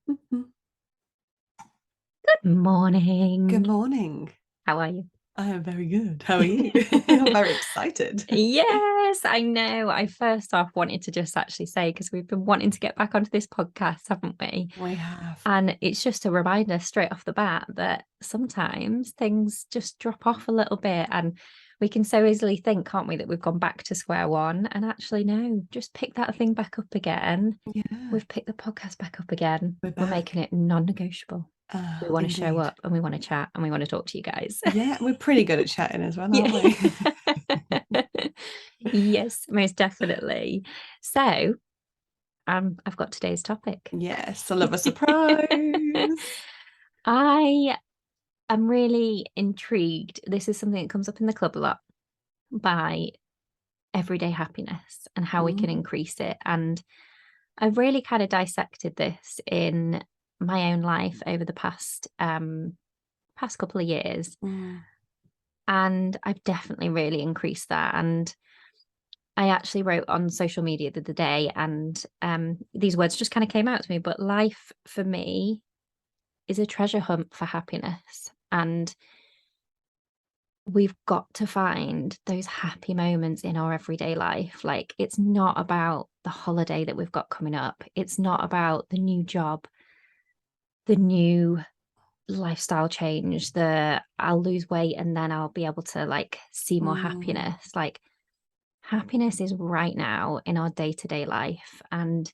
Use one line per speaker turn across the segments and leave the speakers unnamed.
Good morning.
Good morning.
How are you?
I am very good. How are you? I'm very excited.
Yes, I know. I first off wanted to just actually say, because we've been wanting to get back onto this podcast, haven't we?
We have.
And it's just a reminder straight off the bat that sometimes things just drop off a little bit. And we can so easily think, can't we, that we've gone back to square one. And actually, no, just pick that thing back up again.
Yeah,
We've picked the podcast back up again.
we're
We're making
back.
it non-negotiable. We want to show
Indeed.
up and we want to chat and we want to talk to you guys.
Yeah, we're pretty good at chatting as well,
Yeah.
aren't we?
Yes, most definitely. So, I've got today's topic.
Yes, I love a surprise.
I am really intrigued. This is something that comes up in the club a lot by everyday happiness and how we can
Mm,
increase it. And I've really kind of dissected this in my own life over the past couple of years.
mm,
And I've definitely really increased that. And I actually wrote on social media the other day, and these words just kind of came out to me. But life for me is a treasure hunt for happiness. And we've got to find those happy moments in our everyday life. Like, it's not about the holiday that we've got coming up, it's not about the new job, the new lifestyle change, the I'll lose weight and then I'll be able to like see more
mm.
happiness. Like, happiness is right now in our day to day life. And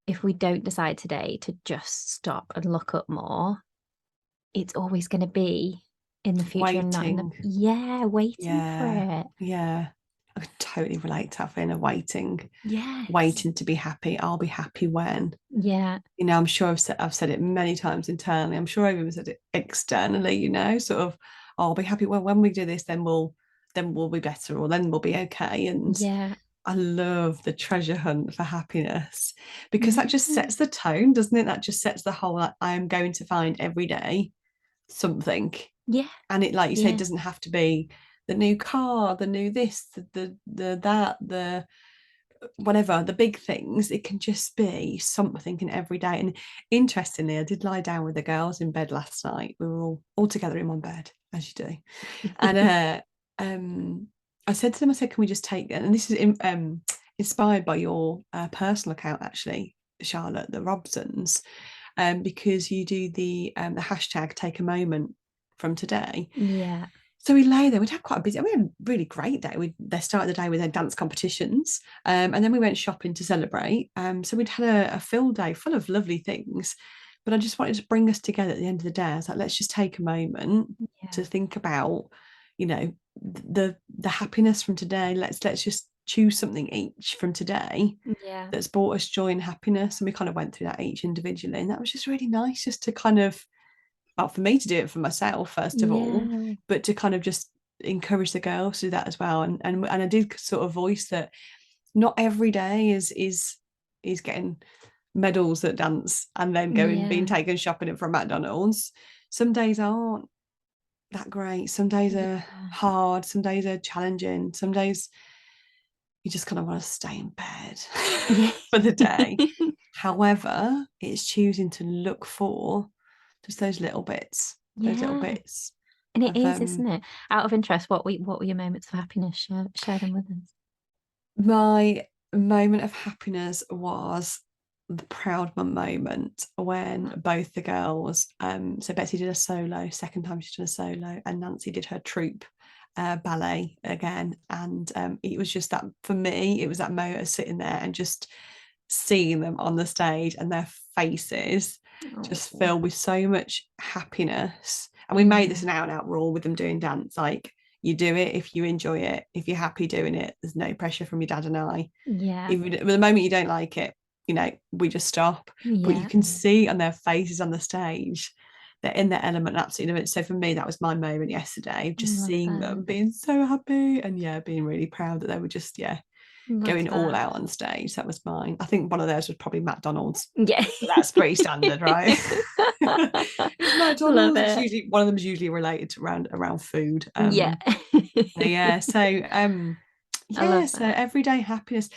if we don't decide today to just stop and look up more, it's always going to be in the future and not in the,
Waiting.
yeah, waiting for
Yeah,
it.
yeah. I could totally relate to that feeling of waiting,
Yes.
waiting to be happy. I'll be happy when.
Yeah.
I'm sure I've said it many times internally. I'm sure I've even said it externally, sort of, "Oh, I'll be happy when we do this, then we'll be better, or then we'll be okay." And
Yeah.
I love the treasure hunt for happiness because that just
Yeah.
sets the tone, doesn't it? That just sets the whole, like, I am going to find every day something.
Yeah.
And it, like you say, it
Yeah.
doesn't have to be the new car, the new this, the that, the whatever, the big things. It can just be something in every day. And interestingly, I did lie down with the girls in bed last night. We were all together in one bed, as you do. And um I said to them, I said, can we just take, and this is inspired by your personal account, actually, Charlotte, the Robsons, because you do the hashtag take a moment from today.
Yeah.
So we lay there. We'd had quite a busy, we had a really great day. They started the day with their dance competitions, and then we went shopping to celebrate. So we'd had a full day full of lovely things. But I just wanted to bring us together at the end of the day. I was like, let's just take a moment
Yeah.
to think about, the happiness from today. Let's just choose something each from today
Yeah.
that's brought us joy and happiness. And we kind of went through that each individually, and that was just really nice, just to kind of, well, for me to do it for myself first of all,
Yeah.
but to kind of just encourage the girls to do that as well. And I did sort of voice that not every day is getting medals at dance and then going being
Yeah.
taken shopping from McDonald's. Some days aren't that great. Some days are
Yeah.
hard. Some days are challenging. Some days you just kind of want to stay in bed
Yeah.
for the day. However, it's choosing to look for just those little
Yeah.
bits
And it
of
is, isn't it? Out of interest, what were your moments of happiness? Share them with us.
my moment of happiness was the proud mum moment when both the girls, so Betsy did a solo, second time she did a solo, and Nancy did her troupe ballet again. And it was just that, for me, it was that moment of sitting there and just seeing them on the stage and their faces just
Oh,
filled with so much happiness. And we made this
yeah.
an out and out rule with them doing dance. Like, you do it if you enjoy it. If you're happy doing it, there's no pressure from your dad and I.
Yeah.
If you, the moment you don't like it, we just stop. But you
Yeah.
can see on their faces on the stage, they're in their element, absolutely. So for me, that was my moment yesterday, just
Love
seeing
that.
them being so happy and, yeah, being really proud that they were just, yeah,
Love
going all
that.
out on stage. That was mine. I think one of theirs was probably McDonald's.
Yeah.
But that's pretty standard, right? It's
Love
McDonald's. It's
it.
usually one of them is usually related to around food.
Yeah.
Yeah. So
I
yeah.
love
So
that.
everyday happiness.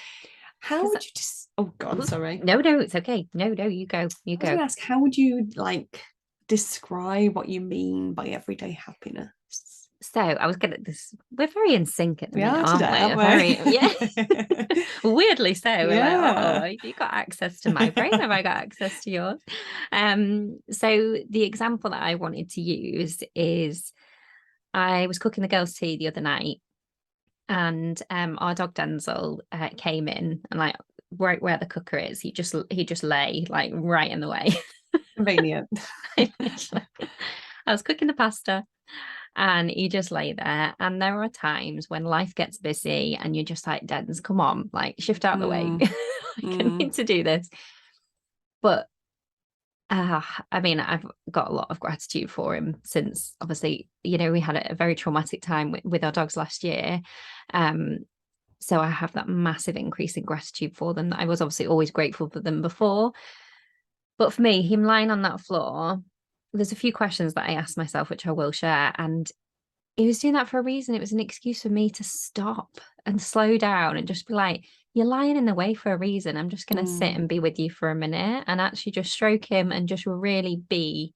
How
Because
would you just Oh God,
Ooh,
sorry.
no, no, it's okay. No, no, you
I was
go.
going to ask, how would you like describe what you mean by everyday happiness?
So I was gonna this we're very in sync at the
We
minute,
are today,
aren't we?
aren't
A very yeah.
we?
Weirdly so. We're like, oh,
Yeah.
have you got access to my brain? Have I got access to yours? So the example that I wanted to use is I was cooking the girls' tea the other night, and our dog Denzel came in and like right where the cooker is, he just lay like right in the way.
Convenient.
I was cooking the pasta and he just lay there. And there are times when life gets busy and you're just like, Dens, come on, like shift out the way.
Mm,
Like, I
mm,
need to do this. But I mean, I've got a lot of gratitude for him since obviously, we had a very traumatic time with our dogs last year. Um, so I have that massive increase in gratitude for them. I was obviously always grateful for them before. But for me, him lying on that floor, there's a few questions that I asked myself, which I will share. And he was doing that for a reason. It was an excuse for me to stop and slow down and just be like, you're lying in the way for a reason. I'm just going to sit
mm,
and be with you for a minute and actually just stroke him and just really be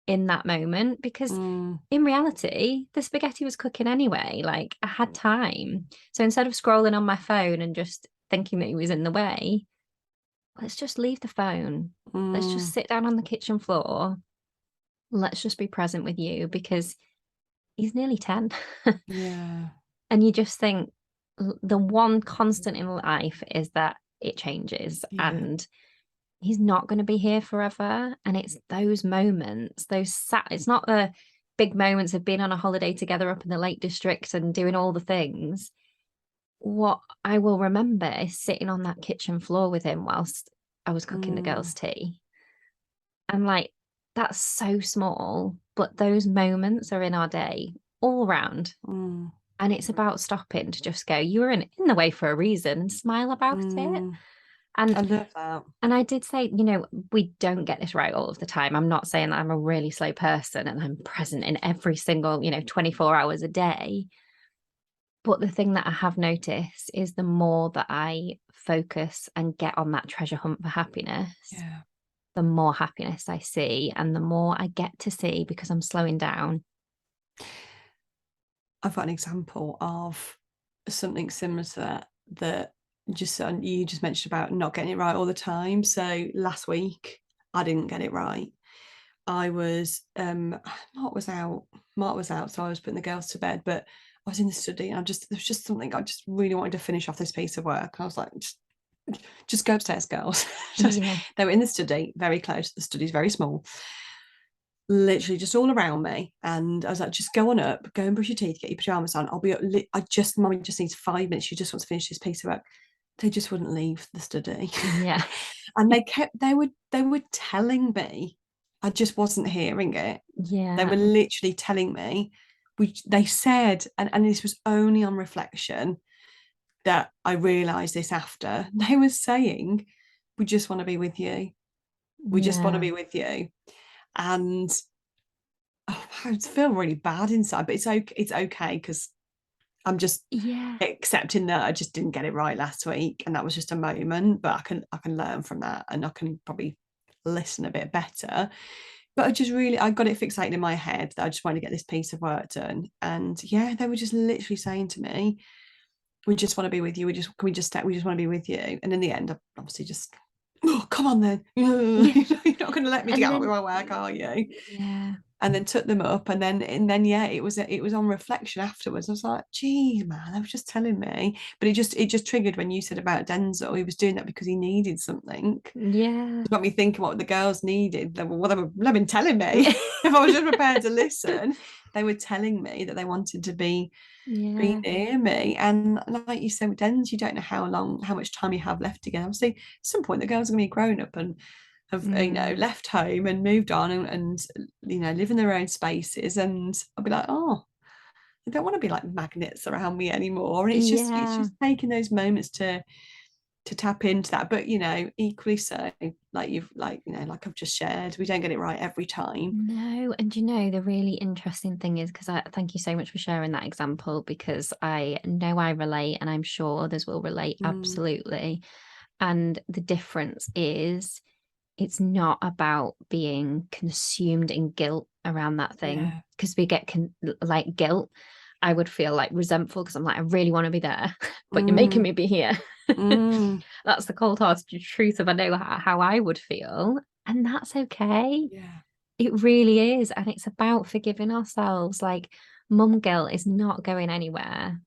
in that moment. Because
mm,
in reality, the spaghetti was cooking anyway. Like I had time. So instead of scrolling on my phone and just thinking that he was in the way, let's just leave the phone. Let's just
mm.
sit down on the kitchen floor. Let's just be present with you because he's nearly 10.
Yeah.
And you just think the one constant in life is that it changes
Yeah.
and he's not going to be here forever. And it's those moments, it's not the big moments of being on a holiday together up in the Lake District and doing all the things. What I will remember is sitting on that kitchen floor with him whilst I was cooking the
Mm,
girls' tea. And like, that's so small, but those moments are in our day all round.
mm,
And it's about stopping to just go, you were in the way for a reason and smile about it.
mm. I
And
love that.
and I did say, we don't get this right all of the time. I'm not saying that I'm a really slow person and I'm present in every single, 24 hours a day. But the thing that I have noticed is the more that I focus and get on that treasure hunt for happiness,
Yeah.
the more happiness I see and the more I get to see because I'm slowing down.
I've got an example of something similar to that just you just mentioned about not getting it right all the time. So last week I didn't get it right. I was Mark was out, so I was putting the girls to bed, but I was in the study and there was just something I just really wanted to finish off this piece of work. I was like, just go upstairs, girls.
Yeah.
They were in the study, very close. The study's very small, literally just all around me. And I was like, just go on up, go and brush your teeth, get your pajamas on. I'll be up. Mommy just needs 5 minutes. She just wants to finish this piece of work. They just wouldn't leave the study.
Yeah.
And they were telling me, I just wasn't hearing it. They
Yeah.
were literally telling me, they said, and this was only on reflection that I realized this after, they were saying, we just want to be with you. We just want to
Yeah.
be with you. And I feel really bad inside, but it's okay because I'm just
Yeah.
accepting that I just didn't get it right last week, and that was just a moment. But I can learn from that, and I can probably listen a bit better. But I got it fixated in my head that I just wanted to get this piece of work done. And yeah, they were just literally saying to me, "We just want to be with you. We just want to be with you." And in the end, I obviously just, oh, come on then, you're
Yeah.
not going to let me
And
get on with
then,
my work, are you?
yeah.
And then took them up, and then yeah, it was on reflection afterwards. I was like, geez, man, they were just telling me. But it just triggered when you said about Denzel. He was doing that because he needed something.
Yeah.
It got me thinking what the girls needed. They've been telling me. If I was just prepared to listen, they were telling me that they wanted to be
Yeah.
near me. And like you said with Denzel, you don't know how much time you have left together. Obviously, at some point the girls are going to be grown up and have
Mm.
left home and moved on and live in their own spaces, and I'll be like, oh, I don't want to be like magnets around me anymore. And it's just
Yeah.
taking those moments to tap into that. But equally so, like like I've just shared, we don't get it right every time.
No, and the really interesting thing is because I thank you so much for sharing that example because I know I relate and I'm sure others will relate
Mm,
absolutely. And the difference is it's not about being consumed in guilt around that thing,
Yeah.
because we get like guilt. I would feel like resentful because I'm like, I really want to be there, but you're making
Mm,
me be here.
mm,
That's the cold hearted truth of I know how I would feel. And that's okay.
yeah.
It really is. And it's about forgiving ourselves. Like, mum guilt is not going anywhere.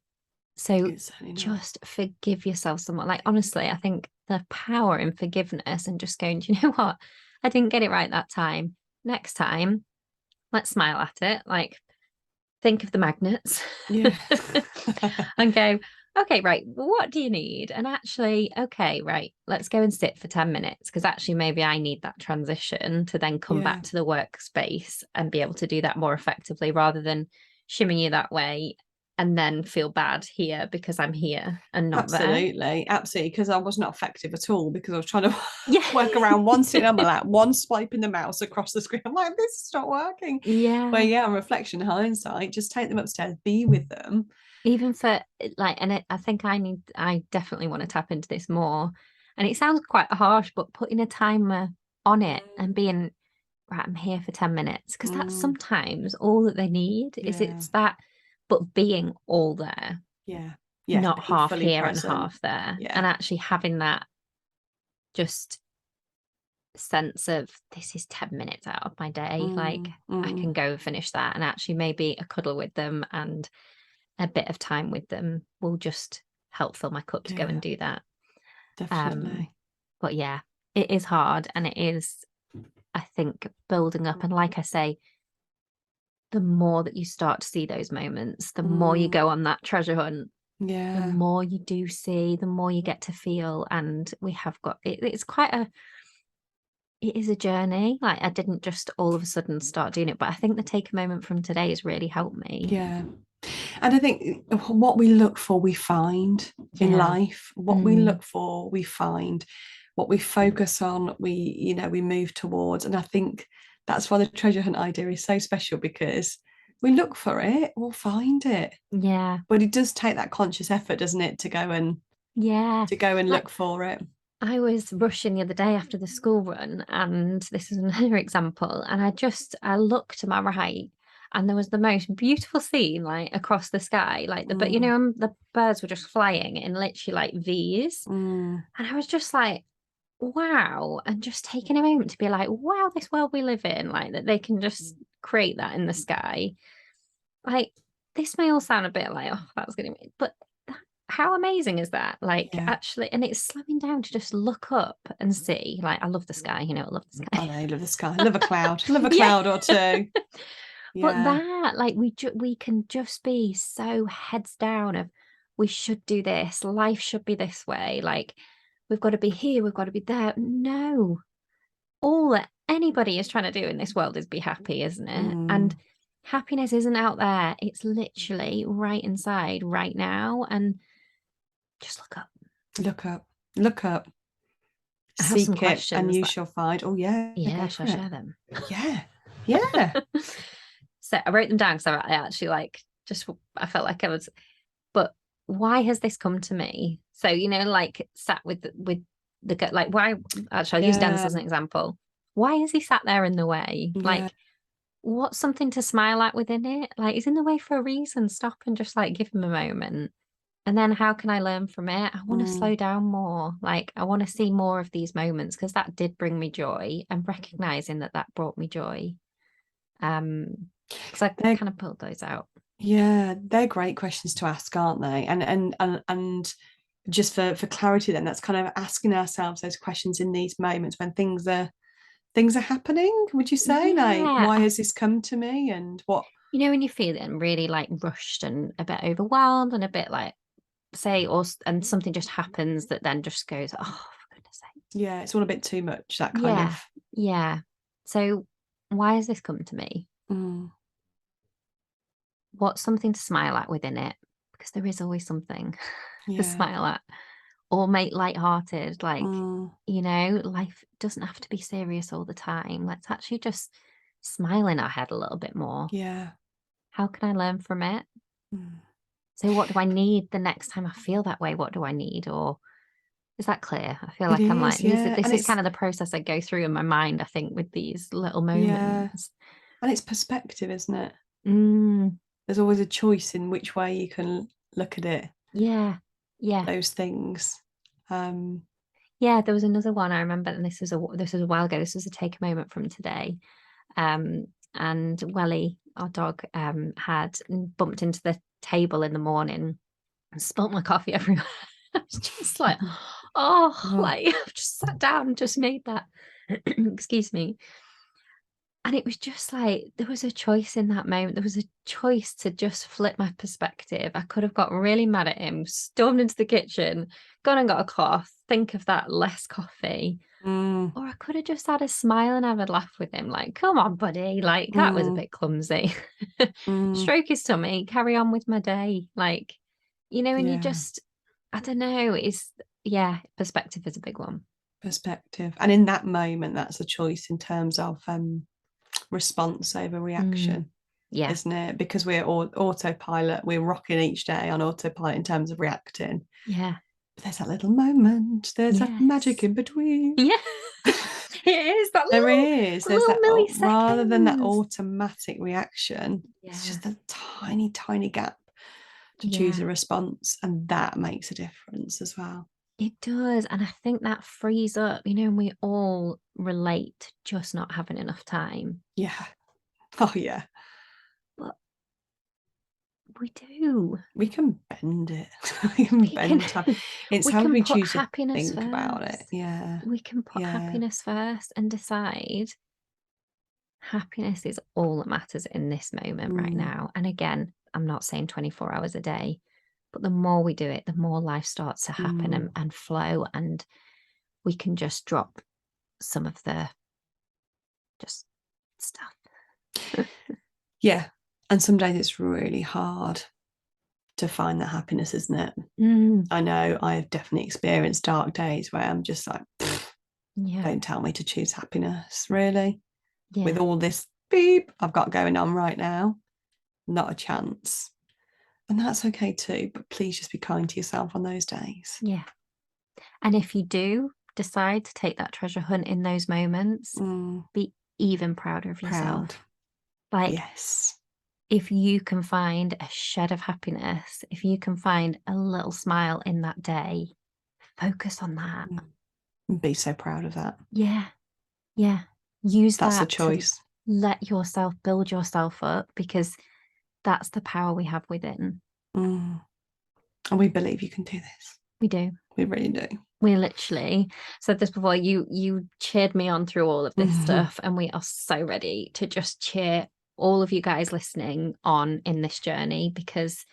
So
It's certainly not.
just forgive yourself somewhat. Like, honestly, I think the power in forgiveness and just going, do you know what? I didn't get it right that time. Next time, let's smile at it. Like, think of the magnets
Yeah.
and go, okay, right, what do you need? And actually, okay, right, let's go and sit for 10 minutes because actually, maybe I need that transition to then come
Yeah.
back to the workspace and be able to do that more effectively rather than shimming you that way and then feel bad here because I'm here and not there.
Absolutely, absolutely. Because I was not effective at all because I was trying to
Yeah.
work around one sitting on my lap, one swiping the mouse across the screen. I'm like, this is not working. But
Yeah.
yeah, on reflection, hindsight, just take them upstairs, be with them.
Even for like, and I think I definitely want to tap into this more. And it sounds quite harsh, but putting a timer on it and
Mm,
being, right, I'm here for 10 minutes, because that's
mm,
sometimes all that they need is
yeah,
it's that, but being all there,
yeah, yeah.
not
Being
half
fully
here and
present.
half there.
Yeah.
And actually having that just sense of this is 10 minutes out of my day. Like,
Mm,
I can
mm,
go finish that, and actually maybe a cuddle with them and a bit of time with them will just help fill my cup to go and
yeah,
do that. Um,
definitely.
but yeah, it is hard, and it is, I think, building up. And like I say, the more that you start to see those moments, the more you
Mm,
go on that treasure hunt, the
yeah,
more you do see, the more you get to feel. And we have got it, it's quite a, it is a journey. Like, I didn't just all of a sudden start doing it, but I think the take a moment from today has really helped me.
yeah. And I think what we look for, we find in
Yeah.
life. What we
Mm,
look for, we find. What we focus on, we move towards. And I think that's why the treasure hunt idea is so special because we look for it, we'll find it.
yeah.
But it does take that conscious effort, doesn't it,
Yeah.
to go and
Like,
look for it.
I was rushing the other day after the school run, and this is another example. And I looked to my right, and there was the most beautiful scene, like across the sky, like but
Mm,
the birds were just flying in literally like V's,
mm,
and I was just like, wow, and just taking a moment to be like, wow, this world we live in, like that they can just create that in the sky. Like, this may all sound a bit like, oh, that's gonna be, but how amazing is that? Like,
yeah.
actually, and it's slowing down to just look up and see. Like, I love the sky, I love the
I
sky.
know, love the sky. Love a cloud. Love a
Yeah.
cloud or two.
But
Yeah.
that, like, we can just be so heads down of we should do this, life should be this way. Like, we've got to be here, we've got to be there. No, all that anybody is trying to do in this world is be happy, isn't it? And
Mm.
happiness isn't out there, it's literally right inside right now. And just look up.
Look up. Look up.
I have some
Seek it and
questions
you
that,
shall find. Oh yeah,
yeah,
go
shall
for
I
it.
share them?
Yeah. Yeah.
So I wrote them down because I actually like just, I felt like I was, but why has this come to me? So, like sat with the, like, why, actually, I'll use Dennis
Yeah.
as an example. Why is he sat there in the way?
Yeah.
Like, what's something to smile at within it? Like, he's in the way for a reason. Stop and just like give him a moment. And then how can I learn from it? I want to
Mm.
slow down more. Like, I want to see more of these moments because that did bring me joy, and recognizing that that brought me joy. Because I
They're
kind of pulled those out.
yeah, they're great questions to ask, aren't they? And just for clarity then, that's kind of asking ourselves those questions in these moments when things are happening, would you say? Like,
Yeah.
why has this come to me and what
When you're feeling really like rushed and a bit overwhelmed and a bit like, say, and something just happens that then just goes, oh, for goodness sake.
yeah, it's all a bit too much, that kind
Yeah.
of
Yeah. So why has this come to me?
mm,
What's something to smile at within it? Because there is always something to
yeah.
smile at or make light-hearted. Like,
Mm,
life doesn't have to be serious all the time. Let's actually just smile in our head a little bit more.
yeah.
How can I learn from it?
Mm,
So what do I need the next time I feel that way? What do I need? Or Is that clear? I feel
It
like I'm like,
is,
these,
yeah.
this
And
is
it's,
kind of the process I go through in my mind, I think, with these little
yeah.
moments.
And it's perspective, isn't it?
Mm,
There's always a choice in which way you can look at it,
yeah. Yeah.
those things. Um,
Yeah. There was another one I remember, and this was a while ago. This was a take a moment from today. Um, and Welly, our dog, had bumped into the table in the morning and spilt my coffee everywhere. I was just like, oh,
oh,
like I've just sat down and just made that. Excuse me. And it was just like there was a choice in that moment. There was a choice to just flip my perspective. I could have got really mad at him, stormed into the kitchen, gone and got a cloth, think of that less coffee.
mm,
Or I could have just had a smile and have a laugh with him, like, come on, buddy, like that was a
mm,
bit clumsy.
mm,
Stroke his tummy, carry on with my day. Like, and you
yeah,
just, I don't know, yeah, perspective is a big one.
perspective. And in that moment, that's a choice in terms of response over
Mm,
reaction,
yeah,
isn't it? Because we're all autopilot, we're rocking each day on autopilot in terms of reacting.
yeah,
But there's that little moment, there's that magic
yes.
in between.
Yeah, it is that
There is.
little,
There's
little
that, rather than that
milliseconds.
automatic reaction, it's
Yeah,
just a tiny, tiny gap to choose
yeah,
a response. And that makes a difference as well.
it does. And I think that frees up, and we all relate to just not having enough time.
Yeah. Oh, yeah.
But we do.
We can bend it. We can
We can
bend time. It's
we
how
can
we
put
choose to
happiness
think about it.
first.
Yeah.
We can put
Yeah.
happiness first and decide happiness is all that matters in this moment right
Mm,
now. And again, I'm not saying 24 hours a day, but the more we do it, the more life starts to happen
mm.
and flow, and we can just drop some of the just stuff.
Yeah. And some days it's really hard to find that happiness, isn't it?
Mm,
I know I've definitely experienced dark days where I'm just like,
yeah,
don't tell me to choose happiness, really. With
yeah,
all this beep I've got going on right now, not a chance. And that's okay too, but please just be kind to yourself on those days.
yeah. And if you do decide to take that treasure hunt in those moments,
Mm,
be even prouder of
proud.
yourself. Like,
Yes.
if you can find a shed of happiness, if you can find a little smile in that day, focus on that.
Mm, be so proud of that.
Yeah, yeah. Use
That's a
that to
choice.
let yourself build yourself up because that's the power we have within.
Mm. And we believe you can do this.
We do.
We really do.
We literally said this before. You cheered me on through all of this stuff, and we are so ready to just cheer all of you guys listening on in this journey because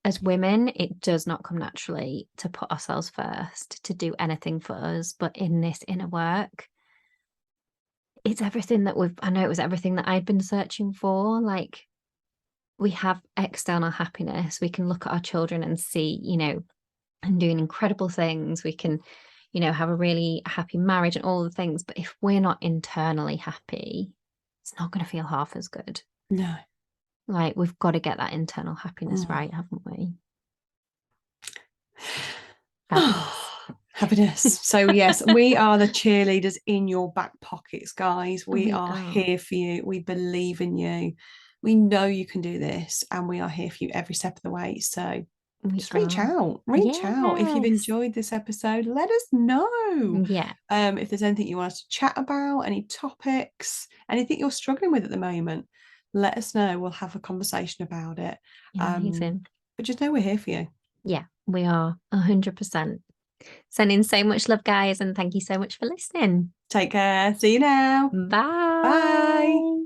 as women, it does not come naturally to put ourselves first, to do anything for us. But in this inner work, it's everything that I know it was everything that I'd been searching for. Like, we have external happiness. We can look at our children and see, and doing incredible things. We can, have a really happy marriage and all the things. But if we're not internally happy, it's not going to feel half as good.
No.
Like, we've got to get that internal happiness
Mm.
right, haven't we? Happiness.
Happiness. So, yes, we are the cheerleaders in your back pockets, guys. We
We
are
are.
here for you. We believe in you. We know you can do this, and we are here for you every step of the way. So,
We
just reach
are.
out. Reach out. If you've
Yes.
enjoyed this episode, let us know.
Yeah.
If there's anything you want us to chat about, any topics, anything you're struggling with at the moment, let us know. We'll have a conversation about it.
Amazing.
But just know we're here for you.
Yeah, we are 100%. Sending so much love, guys, and thank you so much for listening.
Take care. See you now. Bye.
Bye.